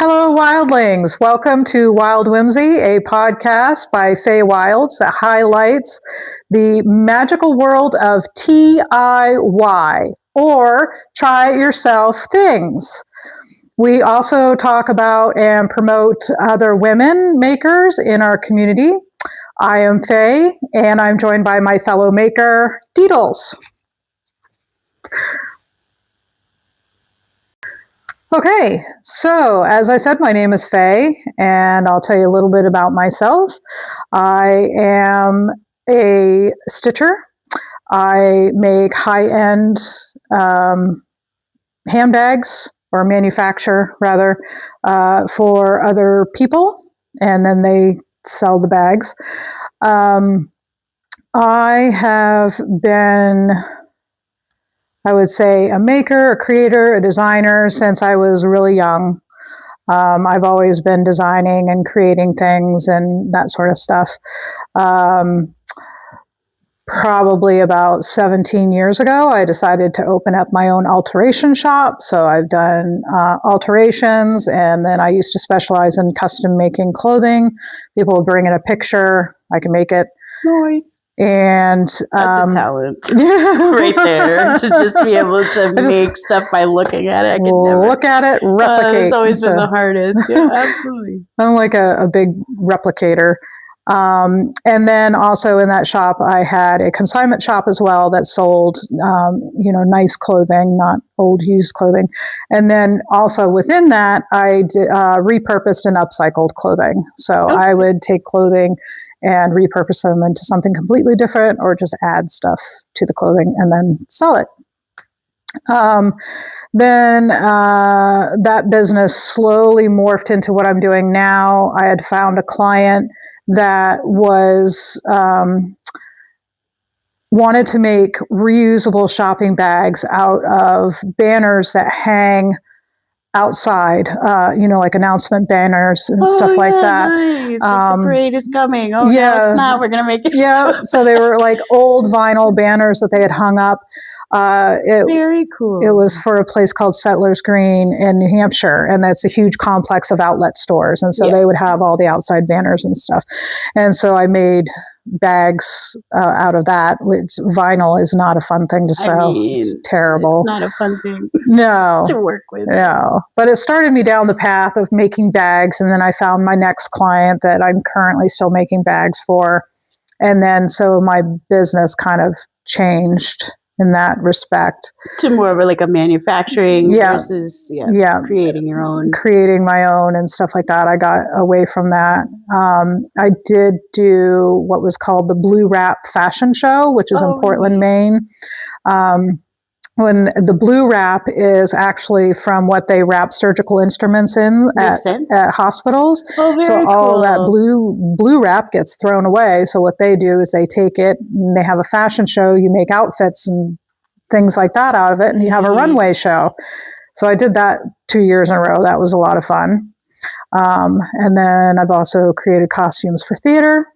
Hello, wildlings. Welcome to Wild Whimsey, a podcast by Faye Wilds that highlights the magical world of TIY, or try it yourself things. We also talk about and promote other women makers in our community. I am Faye, and I'm joined by my fellow maker, Deedles. Okay, so as I said, my name is Faye, and I'll tell you a little bit about myself. I am a stitcher. I make high-end handbags, or manufacture rather, for other people, and then they sell the bags. I have been, I would say, a maker, a creator, a designer since I was really young. I've always been designing and creating things and that sort of stuff. Probably about 17 years ago, I decided to open up my own alteration shop. So I've done alterations, and then I used to specialize in custom making clothing. People will bring in a picture, I can make it. Nice. And that's a talent right there, to just be able to make stuff by looking at it. I could never look at it, replicate. It's always been the hardest. Yeah, absolutely. I'm like a big replicator. And then also in that shop, I had a consignment shop as well that sold, nice clothing, not old used clothing. And then also within that, I repurposed and upcycled clothing. So I would take clothing and repurpose them into something completely different, or just add stuff to the clothing and then sell it. Then that business slowly morphed into what I'm doing now. I had found a client that was wanted to make reusable shopping bags out of banners that hang outside, like announcement banners and stuff like that. Nice. Like the parade is coming. Oh, yeah, no, it's not. We're going to make it. Yeah, so they were like old vinyl banners that they had hung up. Very cool. It was for a place called Settlers Green in New Hampshire, and that's a huge complex of outlet stores. And so they would have all the outside banners and stuff. And so I made bags out of that, which vinyl is not a fun thing to sew. It's terrible. It's not a fun thing to work with. No, but it started me down the path of making bags, and then I found my next client that I'm currently still making bags for. And then so my business kind of changed in that respect. To more of a manufacturing versus creating your own. Creating my own and stuff like that. I got away from that. I did do what was called the Blue Wrap Fashion Show, which is in Portland, Maine. When the blue wrap is actually from what they wrap surgical instruments in at hospitals. So all that blue wrap gets thrown away. So what they do is they take it and they have a fashion show. You make outfits and things like that out of it, and you have a runway show. So I did that 2 years in a row. That was a lot of fun. And then I've also created costumes for theater.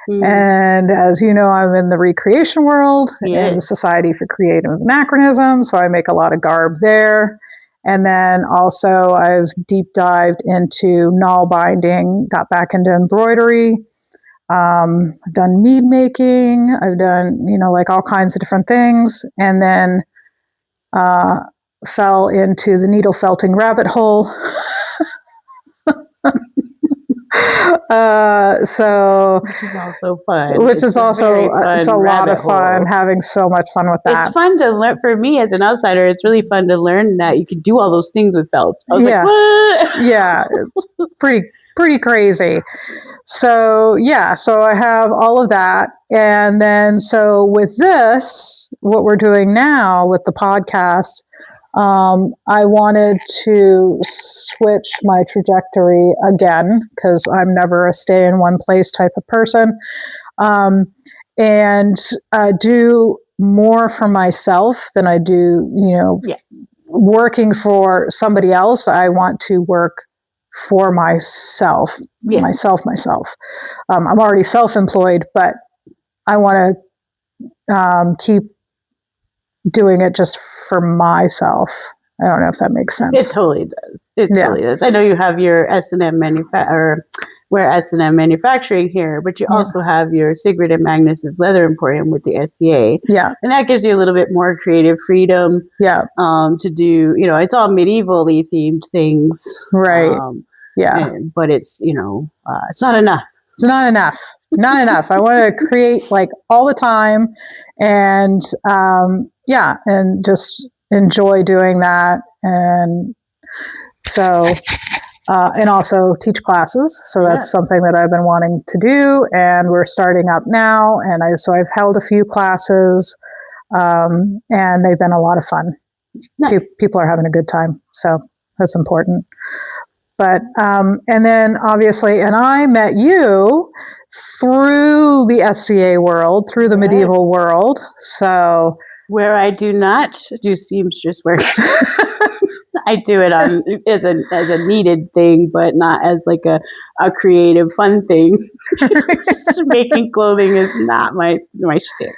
And as you know, I'm in the recreation world, in the Society for Creative Anachronism, so I make a lot of garb there. And then also I've deep dived into nail binding, got back into embroidery. I've done mead making. I've done, all kinds of different things. And then fell into the needle felting rabbit hole. Which is also fun. It's a lot of fun, having so much fun with that. It's fun to learn. For me as an outsider, it's really fun to learn that you could do all those things with felt. I was like, what? Yeah, it's pretty crazy. So I have all of that. And then so with this, what we're doing now with the podcast, I wanted to switch my trajectory again, because I'm never a stay in one place type of person, and do more for myself than I do, working for somebody else. I want to work for myself, myself. I'm already self-employed, but I want to keep doing it just for myself I don't know if that makes sense. It totally does. It totally does. I know you have your S&M we're S&M manufacturing here, but you also have your Sigrid and Magnus's Leather Emporium with the SCA. Yeah. And that gives you a little bit more creative freedom. Yeah. To do, it's all medievally themed things. Right. But it's, it's not enough. It's not enough. Not enough. I want to create like all the time, and and just enjoy doing that. And so, and also teach classes. So that's something that I've been wanting to do, and we're starting up now. And I've held a few classes, and they've been a lot of fun. Nice. People are having a good time. So that's important. But, and then obviously, and I met you through the SCA world, through the medieval world. So where I do not do seamstress work. I do it on as a needed thing, but not as like a creative fun thing. Making clothing is not my shtick.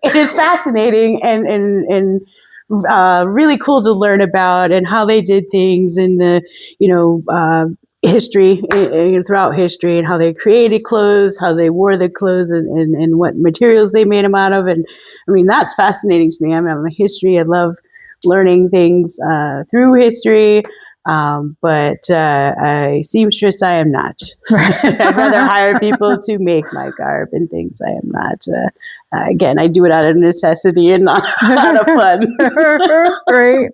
It is fascinating and really cool to learn about and how they did things in the history throughout history, and how they created clothes, how they wore the clothes, and what materials they made them out of. And I mean, that's fascinating to me. I'm a history. I love learning things through history. But a seamstress, I am not. I'd rather hire people to make my garb and things. I am not. Again, I do it out of necessity and not out of fun. Right.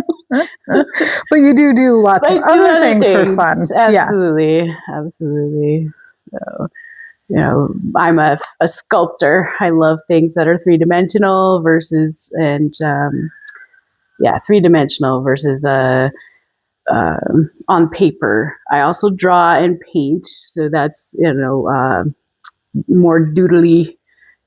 But you do lots of other things for fun. Absolutely. Absolutely. So, I'm a sculptor. I love things that are three-dimensional versus on paper. I also draw and paint, so that's more doodly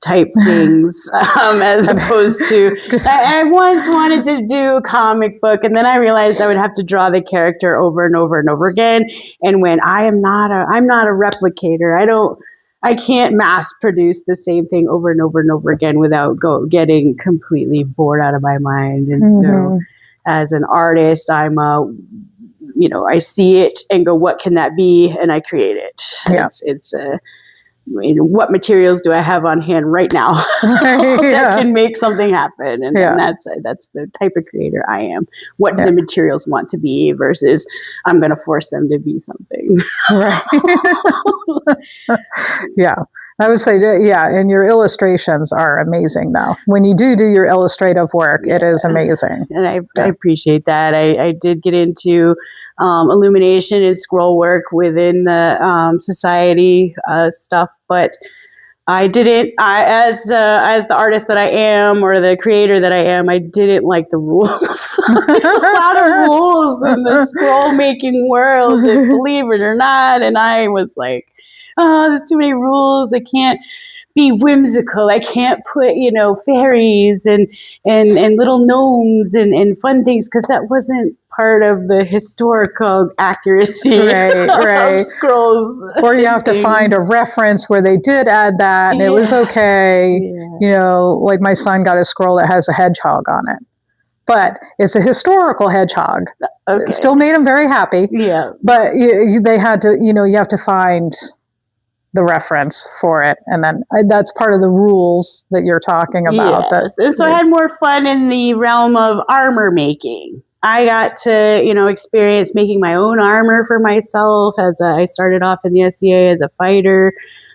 type things as opposed to. I once wanted to do a comic book, and then I realized I would have to draw the character over and over and over again. And when I'm not a replicator, I can't mass produce the same thing over and over and over again without getting completely bored out of my mind. And so, as an artist, I'm I see it and go, what can that be? And I create it. Yeah. It's what materials do I have on hand right now that can make something happen? And that's the type of creator I am. What do the materials want to be versus I'm going to force them to be something. Right. Yeah. I would say, and your illustrations are amazing though. When you do your illustrative work, it is amazing. And I appreciate that. I did get into illumination and scroll work within the society stuff, but I didn't. As the artist that I am, or the creator that I am, I didn't like the rules. There's a lot of rules in the scroll making world, believe it or not. And I was like, oh, there's too many rules. I can't be whimsical. I can't put, fairies and little gnomes and fun things, because that wasn't part of the historical accuracy of scrolls. Or you have to find a reference where they did add that and it was okay. Yeah. Like my son got a scroll that has a hedgehog on it. But it's a historical hedgehog. Okay. It still made him very happy. Yeah. But they had to, you have to find the reference for it, and then that's part of the rules that you're talking about. Yes. And so I had more fun in the realm of armor making. I got to, experience making my own armor for myself. I started off in the SCA as a fighter,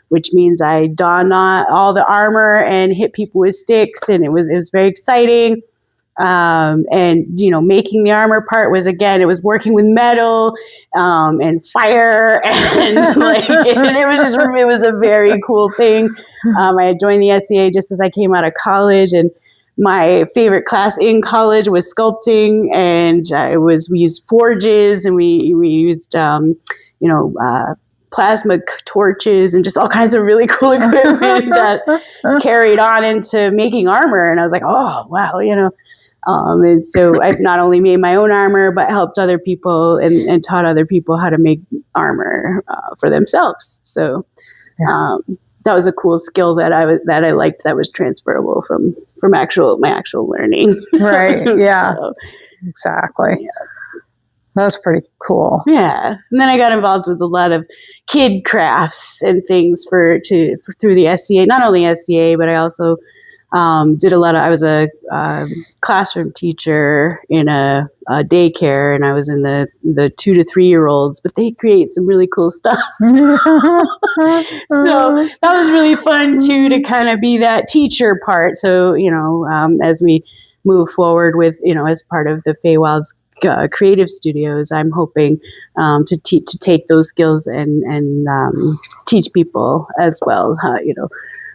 which means I donned all the armor and hit people with sticks, and it was very exciting. And making the armor part was, again, it was working with metal and fire, and it was a very cool thing. I had joined the SCA just as I came out of college, and my favorite class in college was sculpting, and we used forges, and we used plasma torches and just all kinds of really cool equipment that carried on into making armor. And I was like, oh wow, and so I've not only made my own armor, but helped other people and taught other people how to make armor for themselves. So that was a cool skill that I liked, that was transferable from my actual learning. Right. Yeah. So, exactly. Yeah. That's pretty cool. Yeah. And then I got involved with a lot of kid crafts and things through the SCA, not only SCA, but I also did a lot of, I was a classroom teacher in a daycare, and I was in the 2 to 3 year olds, but they create some really cool stuff. So that was really fun too, to kind of be that teacher part. So, as we move forward with, as part of the Feywild's creative studios, I'm hoping to take those skills and teach people as well,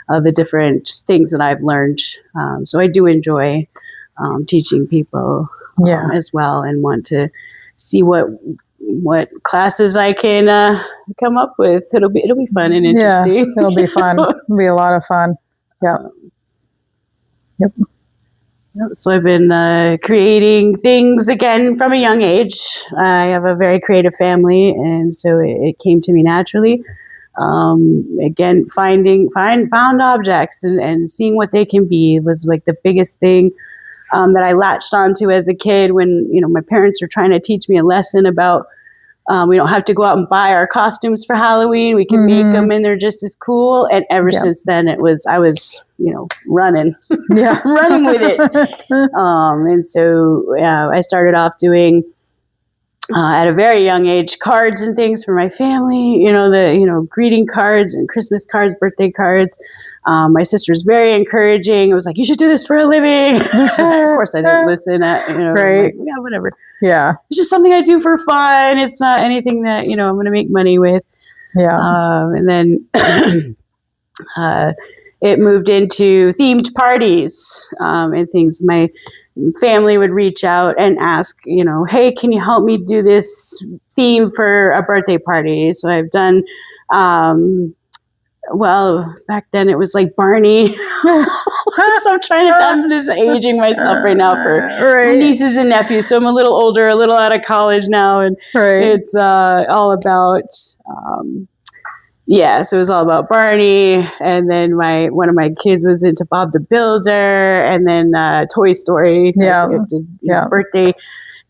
the different things that I've learned. So I do enjoy teaching people as well, and want to see what classes I can come up with. It'll be fun and interesting. Yeah, it'll be fun. It'll be a lot of fun. Yeah. Yep. So I've been creating things again from a young age. I have a very creative family, and so it came to me naturally. Again, found objects and seeing what they can be was like the biggest thing that I latched onto as a kid, when my parents were trying to teach me a lesson about we don't have to go out and buy our costumes for Halloween. We can make them, and they're just as cool. And ever since then, I was running, running with it. And so I started off doing at a very young age cards and things for my family. The greeting cards and Christmas cards, birthday cards. My sister's very encouraging. It was like, you should do this for a living. Of course, I didn't listen. Right? Like, yeah, whatever. Yeah, it's just something I do for fun. It's not anything that I'm going to make money with. Yeah. And then it moved into themed parties and things. My family would reach out and ask, hey, can you help me do this theme for a birthday party? So I've done. Well, back then it was like Barney. So I'm just aging myself right now for nieces and nephews. So I'm a little older, a little out of college now. And it's all about, so it was all about Barney. And then one of my kids was into Bob the Builder, and then Toy Story. Birthday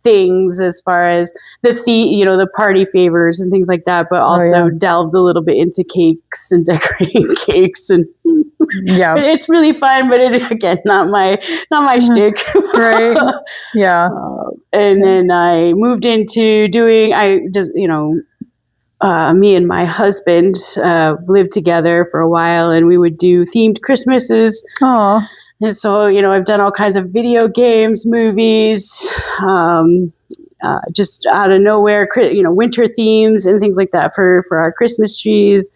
things as far as the party favors and things like that, but also delved a little bit into cakes and decorating cakes, and it's really fun, but again, not my shtick. Right. Yeah. And then I moved into doing, me and my husband lived together for a while, and we would do themed Christmases. Oh. And so, I've done all kinds of video games, movies, just out of nowhere, winter themes and things like that for our Christmas trees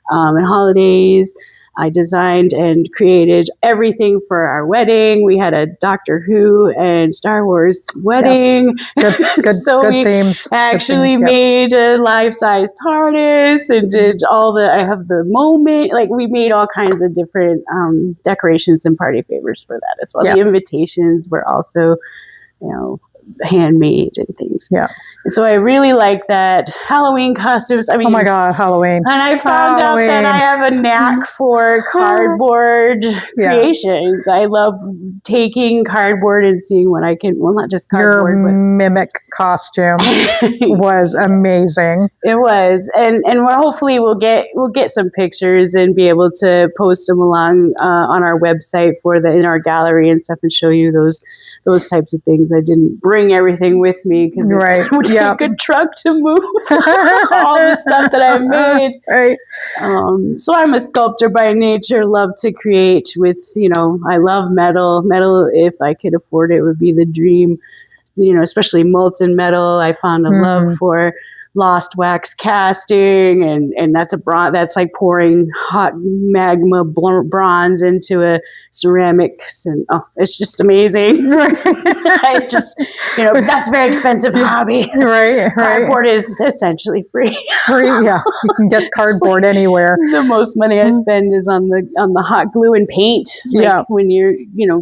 and holidays. I designed and created everything for our wedding. We had a Doctor Who and Star Wars wedding. Yes. Good, so good we themes. actually made a life-size TARDIS and did I have the moment, like we made all kinds of different decorations and party favors for that as well. The invitations were also, handmade and things. Yeah. And so I really like that. Halloween costumes. I mean, oh my God, Halloween. And I found out that I have a knack for cardboard creations. I love taking cardboard and seeing what I can, well, not just cardboard. Your mimic costume was amazing. It was. And hopefully we'll get some pictures and be able to post them along on our website in our gallery and stuff, and show you those types of things. I didn't bring everything with me because it would take a truck to move all the stuff that I made. Right. So I'm a sculptor by nature, love to create with, I love metal. Metal, if I could afford it, would be the dream, especially molten metal. I found a love for lost wax casting, and that's like pouring hot magma bronze into a ceramics, and it's just amazing. I just that's a very expensive hobby. Right. Cardboard is essentially free. Yeah, you can get cardboard anywhere. The most money I spend is on the hot glue and paint. When you're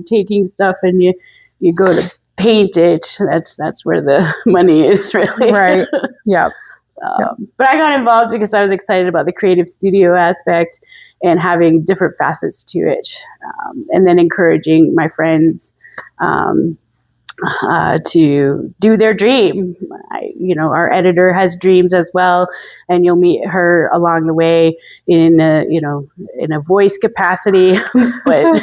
taking stuff and you go to paint it, that's where the money is really. Right. Yeah. But I got involved because I was excited about the creative studio aspect and having different facets to it, and then encouraging my friends to do their dream. Our editor has dreams as well, and you'll meet her along the way in a voice capacity, but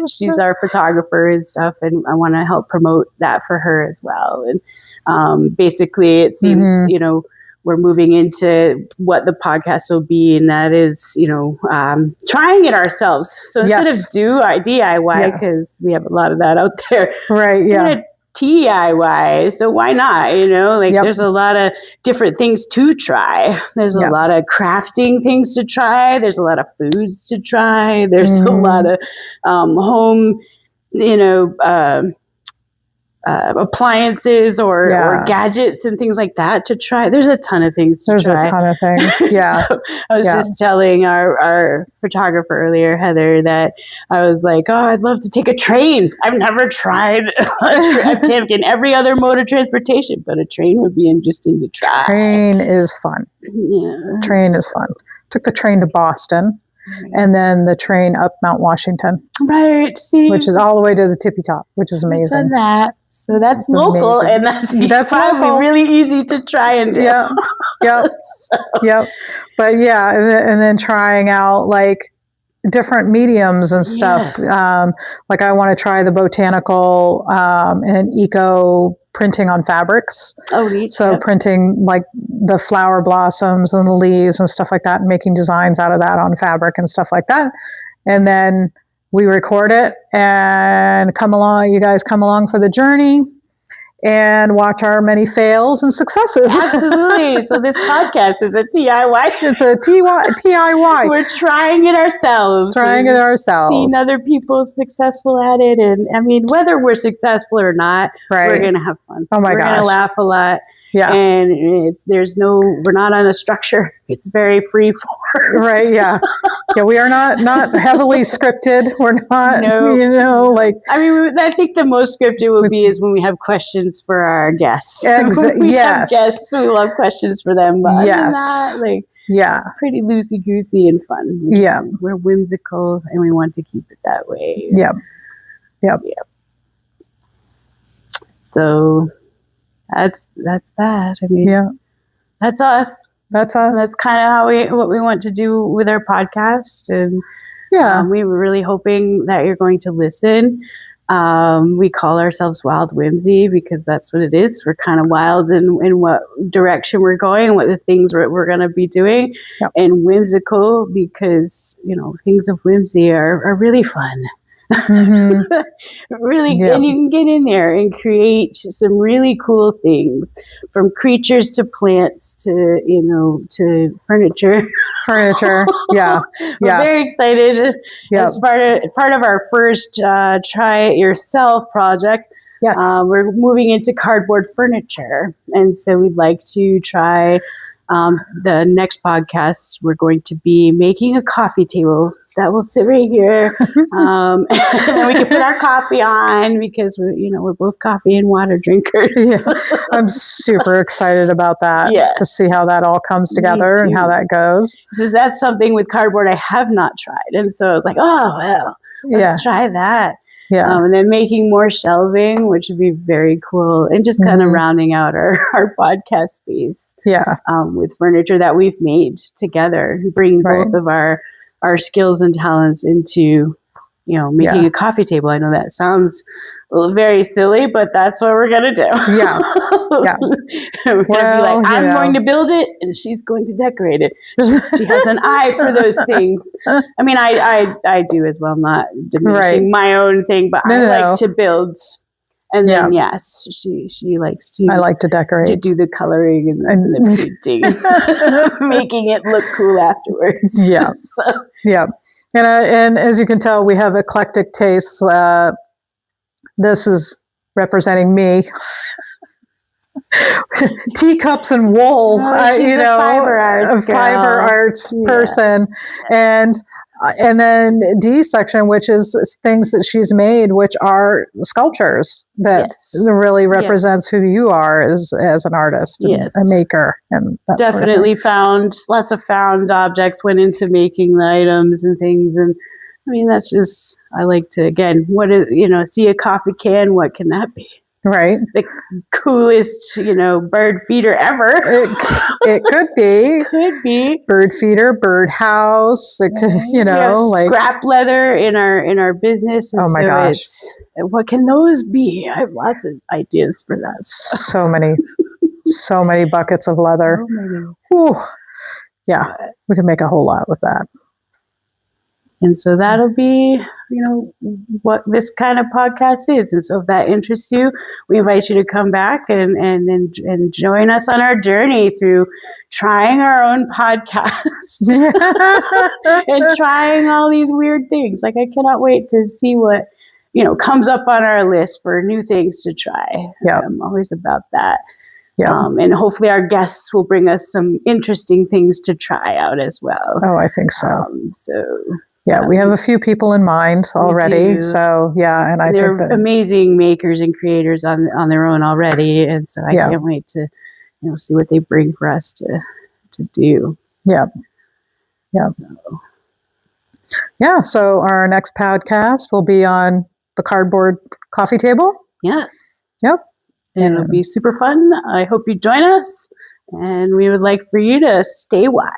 she's our photographer and stuff, and I want to help promote that for her as well. And basically, it seems we're moving into what the podcast will be, and that is, trying it ourselves. So instead of DIY, because we have a lot of that out there, right? Yeah. TIY. So why not? There's a lot of different things to try. There's a lot of crafting things to try. There's a lot of foods to try. There's a lot of home, appliances or gadgets and things like that to try. There's a ton of things to try. There's a ton of things. Yeah. So I was just telling our photographer earlier, Heather, that I was like, oh, I'd love to take a train. I've never tried I've taken every other mode of transportation, but a train would be interesting to try. Train is fun. Yeah. Train is fun. Took the train to Boston. And then the train up Mount Washington. Right. See? Which is all the way to the tippy top, which is amazing. I've done that. So that's local, amazing. And that's local. Really easy to try and do. Yep. But and then trying out different mediums and stuff. Yeah. I want to try the botanical and eco printing on fabrics. Oh, neat. So printing the flower blossoms and the leaves and stuff like that, and making designs out of that on fabric and stuff like that. And then we record it and you guys come along for the journey and watch our many fails and successes. Absolutely. So this podcast is a DIY. It's a DIY. We're trying it ourselves. Seeing other people successful at it. And I mean, whether we're successful or not, we're going to have fun. Oh my gosh. We're going to laugh a lot. Yeah. And we're not on a structure. It's very free form. Right. Yeah. Yeah. We are not heavily scripted. We're not, I mean, I think the most scripted would be is when we have questions for our guests. Yes. Have guests, we love questions for them. But yes. It's pretty loosey-goosey and fun. We're whimsical and we want to keep it that way. Yep. So that's that. I mean, that's us. That's us. That's kind of what we want to do with our podcast. And we were really hoping that you're going to listen. We call ourselves Wild Whimsy because that's what it is. We're kind of wild in what direction we're going, what the things we're going to be doing, and whimsical because, things of whimsy are really fun. Mm-hmm. Really, and you can get in there and create some really cool things, from creatures to plants to to furniture. We're very excited. As part of our first try it yourself project. Yes, we're moving into cardboard furniture, and so we'd like to try. The next podcast, we're going to be making a coffee table that will sit right here. And then we can put our coffee on because we're both coffee and water drinkers. I'm super excited about that to see how that all comes together and how that goes. So that's something with cardboard I have not tried. And so I was like, oh, well, let's try that. And then making more shelving, which would be very cool, and just kind of rounding out our podcast space. With furniture that we've made together, bring both of our skills and talents into, making a coffee table. I know that sounds very silly, but that's what we're gonna do. We're gonna be like, I'm going to build it, and she's going to decorate it. She has an eye for those things. I mean, I do as well. I'm not diminishing my own thing, but I like to build. And then she likes to. I like to decorate, to do the coloring and the painting, making it look cool afterwards. And as you can tell, we have eclectic tastes. This is representing me. Teacups and wool, a fiber arts person. And And then D section, which is things that she's made, which are sculptures that really represents who you are as an artist and a maker. And that definitely found lots of found objects went into making the items and things. And I mean, that's just, I like to, again, see a coffee can, what can that be? Right. The coolest, bird feeder ever. It could be. Could be. Bird feeder, bird house. It could, we have scrap leather in our business. And oh my gosh. What can those be? I have lots of ideas for that. So many. So many buckets of leather. So many. Whew. Yeah. We can make a whole lot with that. And so that'll be, what this kind of podcast is. And so if that interests you, we invite you to come back and join us on our journey through trying our own podcast and trying all these weird things. Like, I cannot wait to see what, comes up on our list for new things to try. Yeah. I'm always about that. Yeah. And hopefully our guests will bring us some interesting things to try out as well. Oh, I think so. Yeah, we have a few people in mind already. So yeah, and I they're think amazing makers and creators on their own already, and so I can't wait to see what they bring for us to do. Yeah, yeah, So our next podcast will be on the cardboard coffee table. Yes. Yep. And it'll be super fun. I hope you join us, and we would like for you to stay wild.